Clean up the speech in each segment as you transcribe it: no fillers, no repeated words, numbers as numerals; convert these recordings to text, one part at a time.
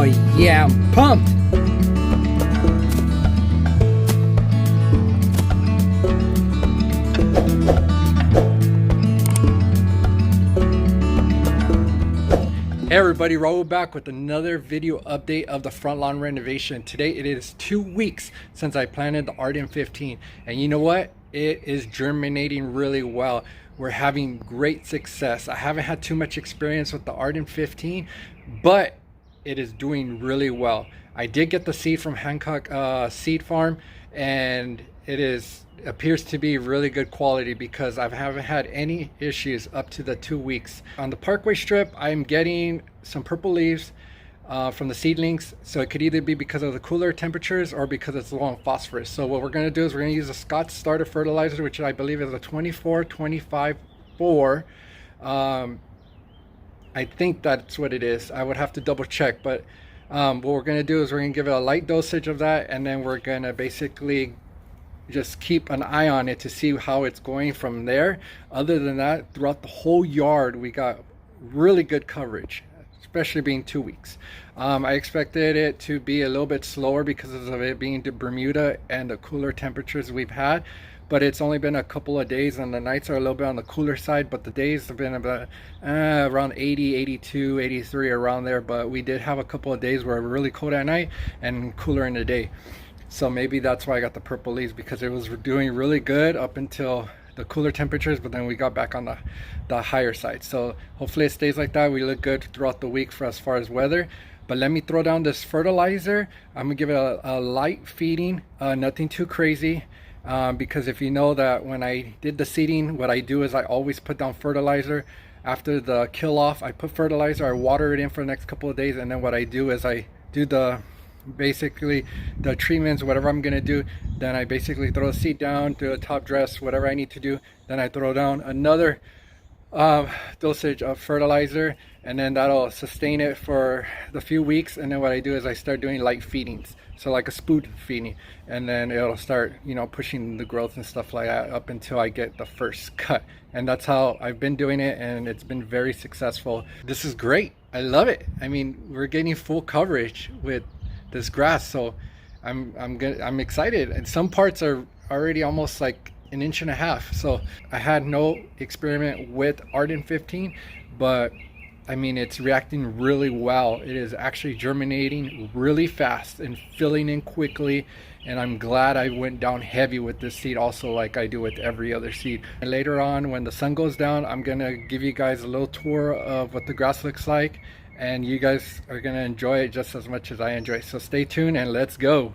Oh yeah, I'm pumped. Hey everybody, Raul back with another video update of the Front Lawn Renovation. Today it is 2 weeks since I planted the Arden 15, and you know what? It is germinating really well. We're having great success. I haven't had too much experience with the Arden 15, but it is doing really well. I did get the seed from Hancock Seed Farm, and it appears to be really good quality because I haven't had any issues up to the 2 weeks. On the Parkway strip, I'm getting some purple leaves from the seedlings, so it could either be because of the cooler temperatures or because it's low on phosphorus. So what we're going to do is we're going to use a Scott starter fertilizer, which I believe is a 24-25-4. I think that's what it is. I would have to double check, but what we're going to do is we're going to give it a light dosage of that, and then we're going to basically just keep an eye on it to see how it's going from there. Other than that, throughout the whole yard we got really good coverage, especially being 2 weeks. I expected it to be a little bit slower because of it being to Bermuda and the cooler temperatures we've had, but it's only been a couple of days, and the nights are a little bit on the cooler side, but the days have been about around 80, 82, 83, around there. But we did have a couple of days where it was really cold at night and cooler in the day. So maybe that's why I got the purple leaves, because it was doing really good up until the cooler temperatures, but then we got back on the higher side. So hopefully it stays like that. We look good throughout the week for as far as weather. But let me throw down this fertilizer. I'm gonna give it a light feeding, nothing too crazy, because if you know that when I did the seeding, what I do is I always put down fertilizer. After the kill off, I put fertilizer, I water it in for the next couple of days, and then what I do is I do basically the treatments, whatever I'm gonna do. Then I basically throw the seed down, do a top dress, whatever I need to do. Then I throw down another dosage of fertilizer, and then that'll sustain it for the few weeks. And then what I do is I start doing light feedings, so like a spoon feeding, and then it'll start, you know, pushing the growth and stuff like that up until I get the first cut. And that's how I've been doing it, and it's been very successful. This is great. I love it. I mean, we're getting full coverage with this grass, so I'm excited. And some parts are already almost like 1.5 inches. So I had no experiment with Arden 15, but I mean, it's reacting really well. It is actually germinating really fast and filling in quickly, and I'm glad I went down heavy with this seed also, like I do with every other seed. And later on, when the sun goes down, I'm gonna give you guys a little tour of what the grass looks like, and you guys are gonna enjoy it just as much as I enjoy it. So stay tuned and let's go.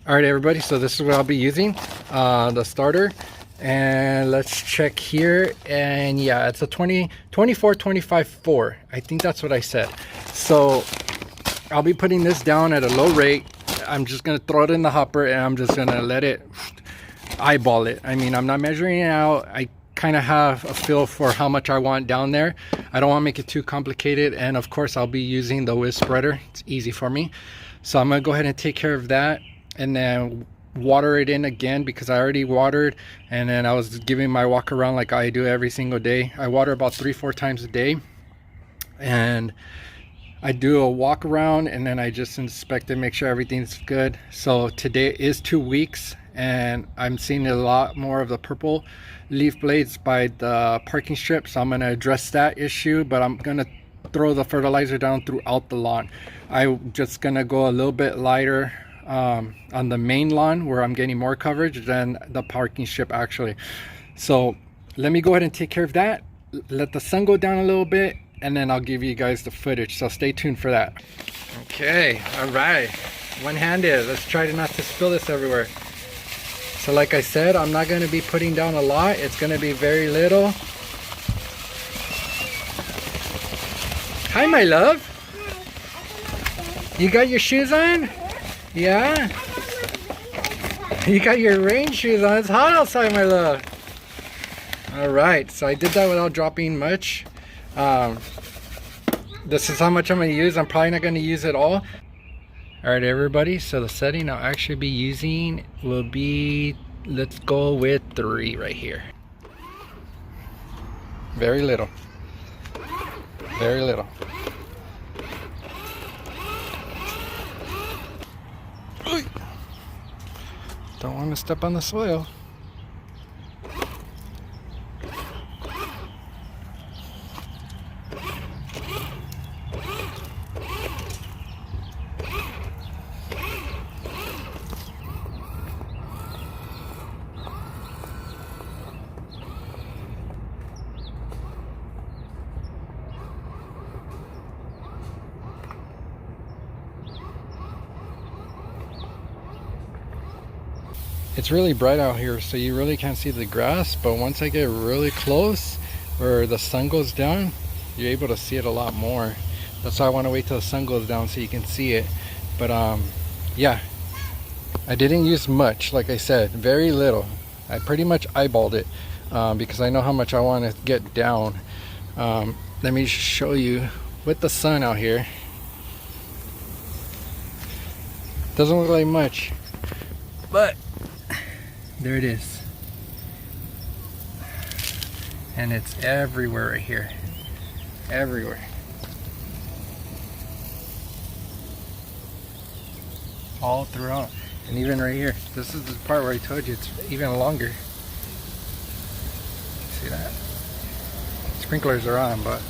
All right, everybody, so this is what I'll be using, the starter. And let's check here, and yeah, it's a 24-25-4. I think that's what I said. So I'll be putting this down at a low rate. I'm just gonna throw it in the hopper, and I'm just gonna let it eyeball it. I mean, I'm not measuring it out. I kind of have a feel for how much I want down there. I don't want to make it too complicated, and of course I'll be using the whiz spreader. It's easy for me, so I'm gonna go ahead and take care of that, and then water it in again, because I already watered, and then I was giving my walk around like I do every single day. I water about 3-4 times a day, and I do a walk around, and then I just inspect it, make sure everything's good. So today is 2 weeks, and I'm seeing a lot more of the purple leaf blades by the parking strip, so I'm going to address that issue. But I'm going to throw the fertilizer down throughout the lawn. I'm just going to go a little bit lighter on the main lawn, where I'm getting more coverage than the parking strip actually. So let me go ahead and take care of that, let the sun go down a little bit, and then I'll give you guys the footage, so stay tuned for that. Okay, all right, one-handed. Let's try to not to spill this everywhere. So like I said, I'm not going to be putting down a lot. It's going to be very little. Hi, my love. You got your shoes on? Yeah? You got your rain shoes on. It's hot outside, my love. Alright, so I did that without dropping much. This is how much I'm going to use. I'm probably not going to use it all. Alright, everybody, so the setting I'll actually be using will be, let's go with 3 right here. Very little. Very little. Don't want to step on the soil. It's really bright out here, so you really can't see the grass, but once I get really close where the sun goes down, you're able to see it a lot more. That's why I want to wait till the sun goes down so you can see it. But yeah, I didn't use much. Like I said, very little. I pretty much eyeballed it because I know how much I want to get down. Let me show you with the sun out here. Doesn't look like much, but there it is. And it's everywhere right here. Everywhere. All throughout. And even right here. This is the part where I told you it's even longer. See that? Sprinklers are on, but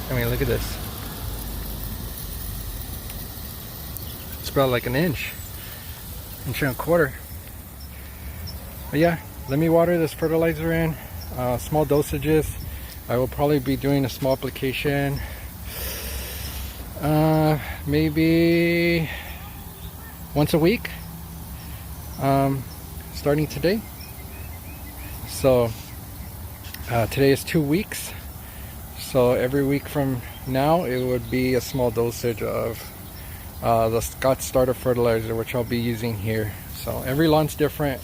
I mean, look at this. It's about like an inch and a quarter. But yeah, let me water this fertilizer in, small dosages. I will probably be doing a small application, maybe once a week, starting today. So today is 2 weeks, so every week from now it would be a small dosage of the Scott starter fertilizer, which I'll be using here. So every lawn's different,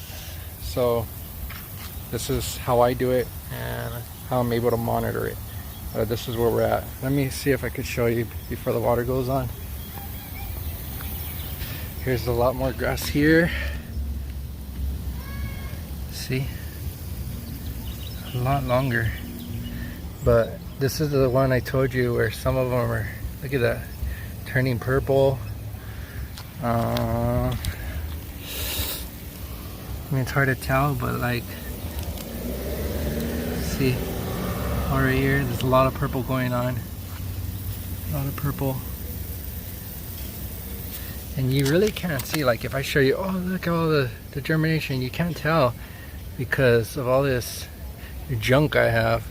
so this is how I do it and how I'm able to monitor it. This is where we're at. Let me see if I could show you before the water goes on. Here's a lot more grass here. See? A lot longer. But this is the one I told you where some of them are, look at that, turning purple. I mean, it's hard to tell, but like, see, all right here, there's a lot of purple going on. A lot of purple. And you really can't see, like if I show you, oh look at all the germination, you can't tell because of all this junk I have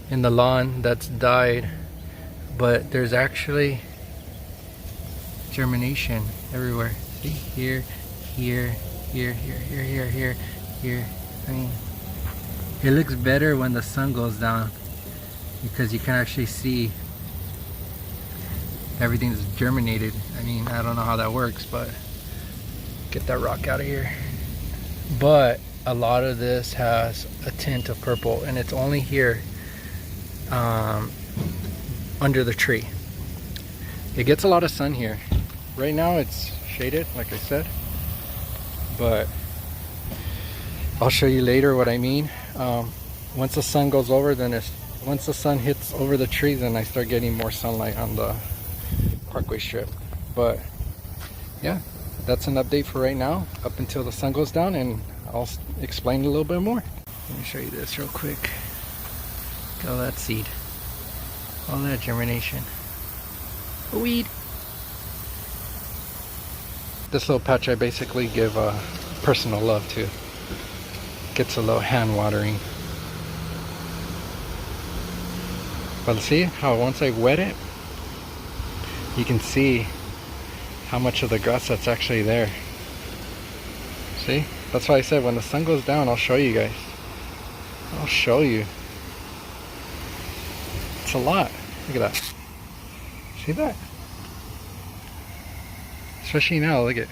in the lawn that's died. But there's actually germination everywhere. See, here, here, here, here, here, here, here, here. I mean, it looks better when the sun goes down because you can actually see everything's germinated. I mean, I don't know how that works, but get that rock out of here. But a lot of this has a tint of purple, and it's only here under the tree. It gets a lot of sun here. Right now it's shaded, like I said, but I'll show you later what I mean. Once the sun goes over, then once the sun hits over the trees, then I start getting more sunlight on the parkway strip. But yeah, that's an update for right now, up until the sun goes down, and I'll explain a little bit more. Let me show you this real quick. Look at all that seed, all that germination. A weed. This little patch I basically give personal love to. Gets a little hand watering. But see how once I wet it, you can see how much of the grass that's actually there. See? That's why I said when the sun goes down, I'll show you guys. I'll show you. It's a lot. Look at that. See that? Especially now, look at,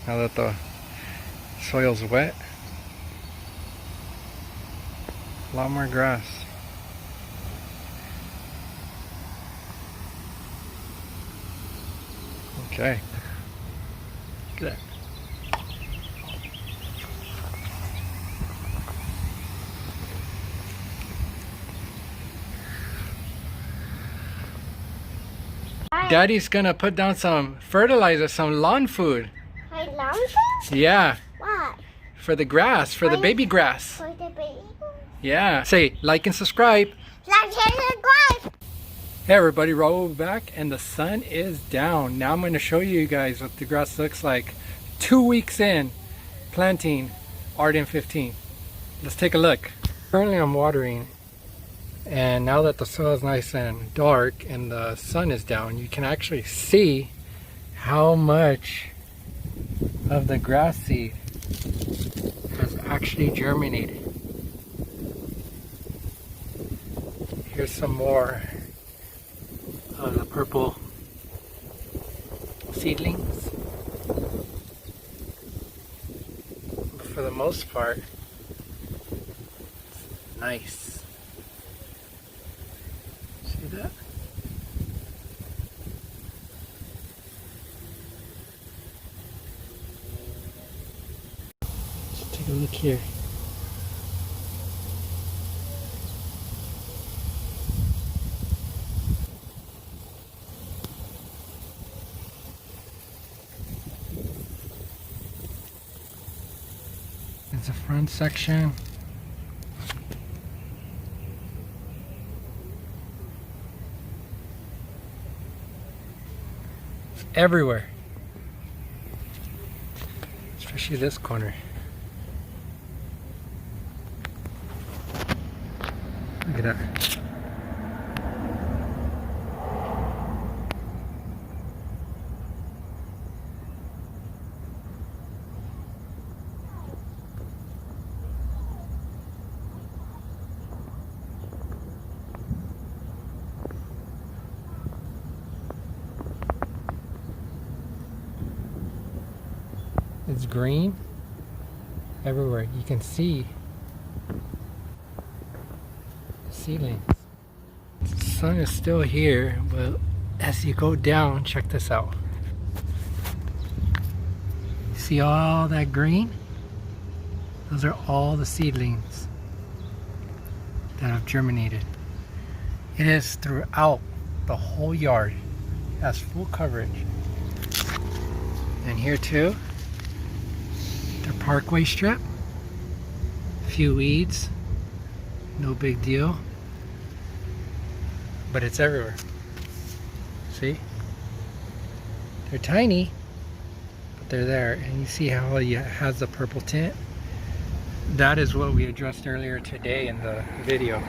now that the soil's wet. A lot more grass. Okay. Look at that. Daddy's gonna put down some fertilizer, some lawn food. I fertilizer? Yeah. What? For the grass, for the baby grass. For the baby? Yeah. Say like and subscribe. Like and subscribe. Hey everybody, Raul back, and the sun is down. Now I'm going to show you guys what the grass looks like 2 weeks in planting Arden 15. Let's take a look. Currently I'm watering, and now that the soil is nice and dark and the sun is down, you can actually see how much of the grass seed has actually germinated. Here's some more of the purple seedlings. But for the most part, it's nice. See that? Let's take a look here. It's the front section. It's everywhere. Especially this corner. Look at that. It's green everywhere. You can see the seedlings. The sun is still here, but as you go down, check this out. See all that green? Those are all the seedlings that have germinated. It is throughout the whole yard. It has full coverage. And here too, the parkway strip, a few weeds, no big deal, but it's everywhere. See? They're tiny, but they're there, and you see how it has the purple tint? That is what we addressed earlier today in the video.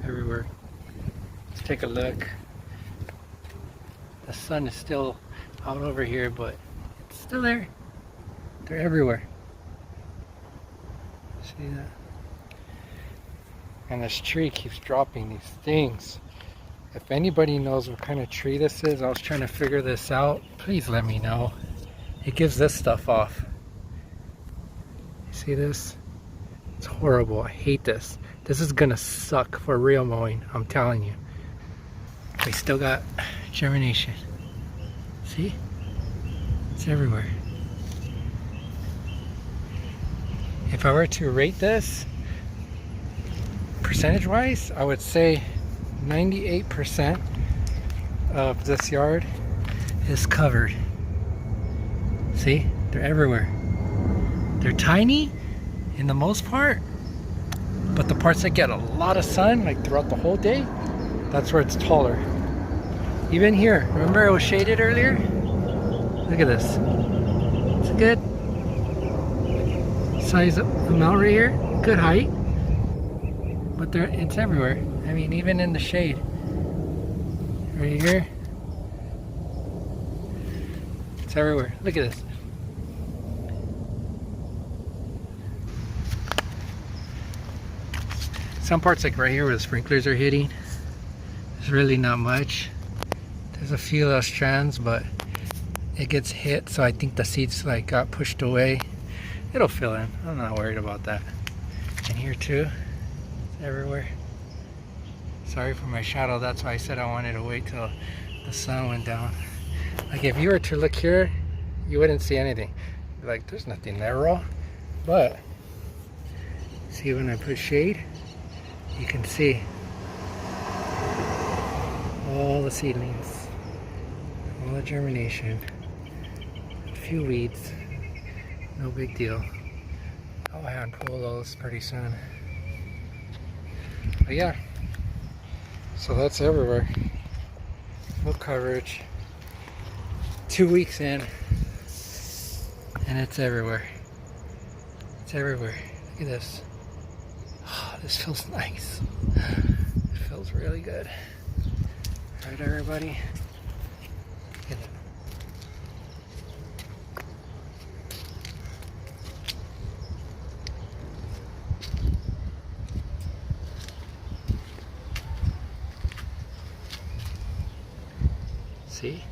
Everywhere. Let's take a look. The sun is still out over here, but it's still there. They're everywhere. See that? And this tree keeps dropping these things. If anybody knows what kind of tree this is, I was trying to figure this out, please let me know. It gives this stuff off. You see this? It's horrible. I hate this. This is gonna suck for real mowing, I'm telling you. We still got germination. See? It's everywhere. If I were to rate this percentage wise, I would say 98% of this yard is covered. See? They're everywhere. They're tiny in the most part, but the parts that get a lot of sun, like throughout the whole day, that's where it's taller. Even here, remember it was shaded earlier? Look at this. It's a good size amount right here. Good height. But it's everywhere. I mean, even in the shade. Right here. It's everywhere. Look at this. Some parts like right here where the sprinklers are hitting, there's really not much. There's a few little strands, but it gets hit, so I think the seeds like got pushed away. It'll fill in. I'm not worried about that. And here too, it's everywhere. Sorry for my shadow. That's why I said I wanted to wait till the sun went down. Like if you were to look here, you wouldn't see anything. Like there's nothing there raw. But see, when I put shade, you can see all the seedlings. All the germination. A few weeds. No big deal. I'll hand pull those pretty soon. But yeah. So that's everywhere. Full coverage. 2 weeks in. And it's everywhere. It's everywhere. Look at this. Oh, this feels nice. It feels really good. Alright, everybody. Look at that. See?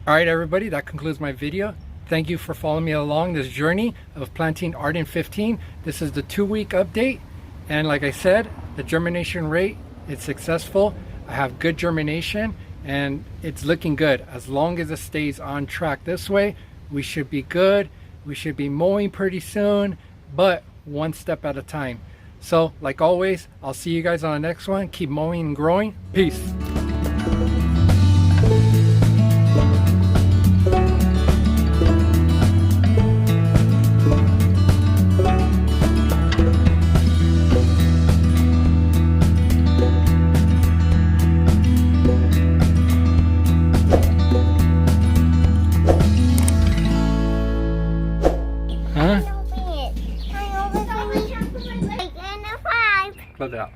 Alright everybody, that concludes my video. Thank you for following me along this journey of planting Arden 15. This is the 2-week update, and like I said, the germination rate is successful. I have good germination and it's looking good. As long as it stays on track this way, we should be good. We should be mowing pretty soon, but one step at a time. So like always, I'll see you guys on the next one. Keep mowing and growing. Peace. Huh? I open it. I open it. Like in a 5. Close it out.